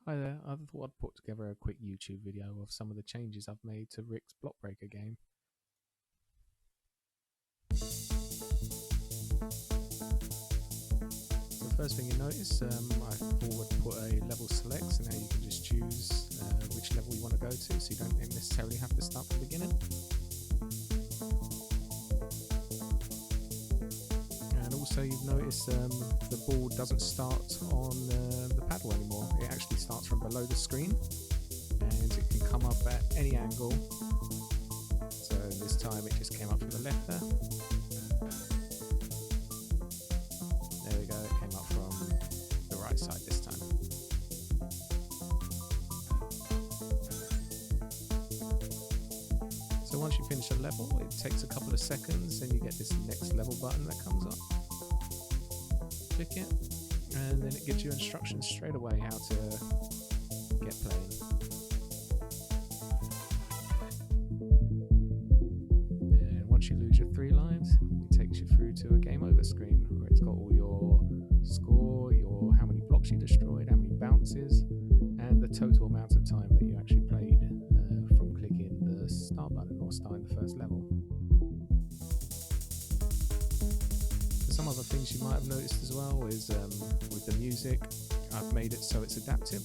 Hi there, I thought I'd put together a quick YouTube video of some of the changes I've made to Rick's Block Breaker game. So the first thing you notice, I thought I'd put a level select, so now you can just choose which level you want to go to, so you don't necessarily have to start from the beginning. And also you've noticed the ball doesn't start on the paddle anymore. It actually starts from below the screen and it can come up at any angle. So this time it just came up from the left there. There we go, it came up from the right side this time. So once you finish a level, it takes a couple of seconds and you get this next level button that comes up. Click it and then it gives you instructions straight away how to get playing. And once you lose your 3 lives, it takes you through to a game over screen where it's got all your score, your how many blocks you destroyed, how many bounces, and the total amount of time that you actually played from clicking the start button or starting the first level. Some other things you might have noticed as well is with the music, I've made it so it's adaptive,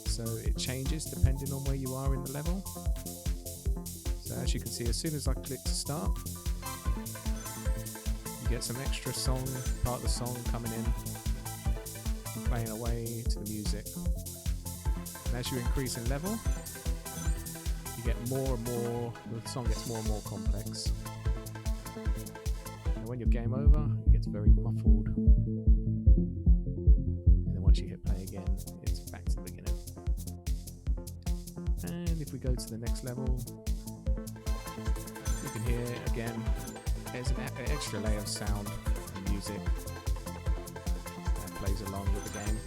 so it changes depending on where you are in the level. So as you can see, as soon as I click to start, you get some extra song, part of the song coming in, playing away to the music. And as you increase in level, you get more and more, the song gets more and more complex. And when you're game over, it gets very muffled. And then once you hit play again, it's back to the beginning. And if we go to the next level, you can hear again, there's an extra layer of sound and music that plays along with the game.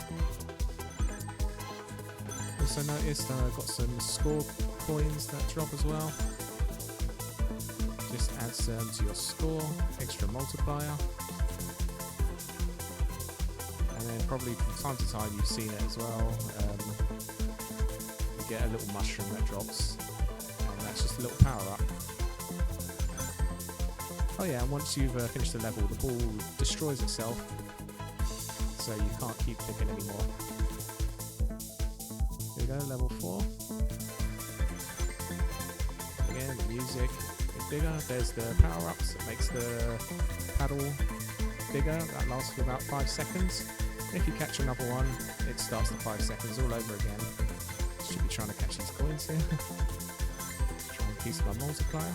Also noticed I've got some score coins that drop as well. Just adds to your score, extra multiplier, and then probably from time to time you've seen it as well, you get a little mushroom that drops, and that's just a little power up. Oh yeah, and once you've finished the level, the ball destroys itself, so you can't keep clicking anymore. Here we go, level 4. Again, the music bigger, there's the power-ups, it makes the paddle bigger, that lasts for about 5 seconds. If you catch another one, it starts the 5 seconds all over again. Should be trying to catch these coins here. Try and piece my multiplier.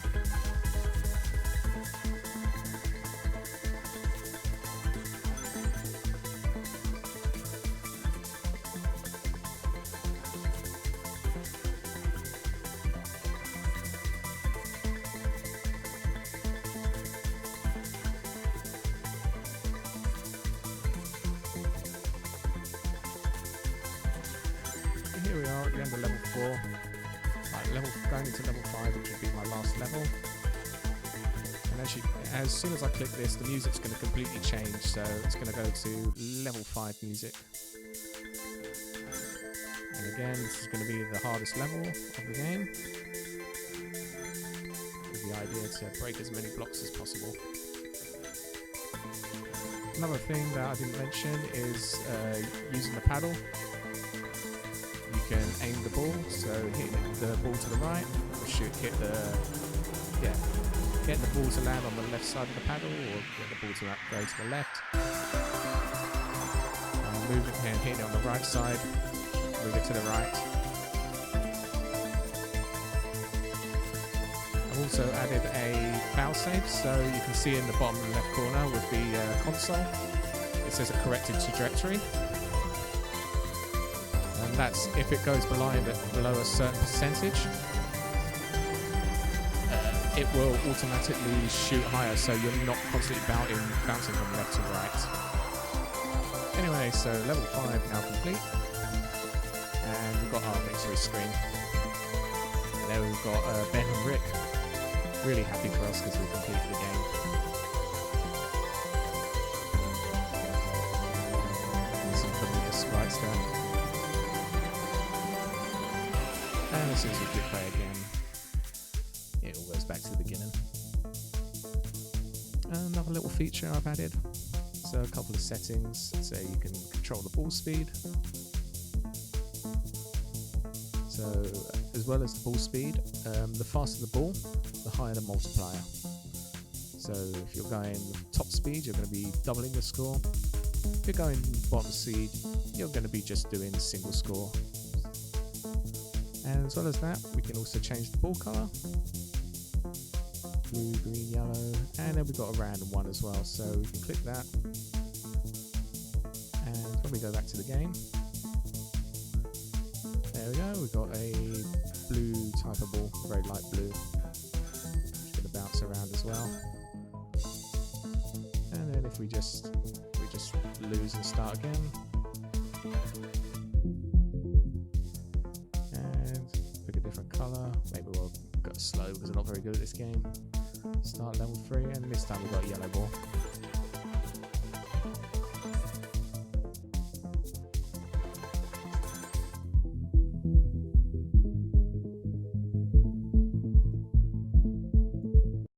Here we are at the end of level 4. Right, going into level 5, which would be my last level. And as soon as I click this, the music's going to completely change. So it's going to go to level 5 music. And again, this is going to be the hardest level of the game, with the idea to break as many blocks as possible. Another thing that I didn't mention is using the paddle. You can aim the ball, so hit the ball to the right, or get the ball to land on the left side of the paddle, or get the ball to go to the left. Move it and hit it on the right side, move it to the right. I've also added a fail safe, so you can see in the bottom left corner with the console, it says a corrected trajectory. And that's if it goes below a certain percentage, it will automatically shoot higher, so you're not constantly bouncing from left to right. Anyway, so level 5 now complete, and we've got our victory screen. And there we've got Ben and Rick. Really happy for us because we completed the game. Some familiar sprites there. And as soon as we click play again, it all goes back to the beginning. Another little feature I've added, so a couple of settings, so you can control the ball speed. So as well as the ball speed, the faster the ball, the higher the multiplier. So if you're going top speed, you're going to be doubling the score. If you're going bottom speed, you're going to be just doing single score. And as well as that, we can also change the ball colour. Blue, green, yellow, and then we've got a random one as well, so we can click that. And when we go back to the game, there we go, we've got a blue type of ball, very light blue. It's going to bounce around as well. And then if we just lose and start again. And pick a different colour. Maybe we'll go slow because I'm not very good at this game. Start level 3, and this time we've got a yellow ball.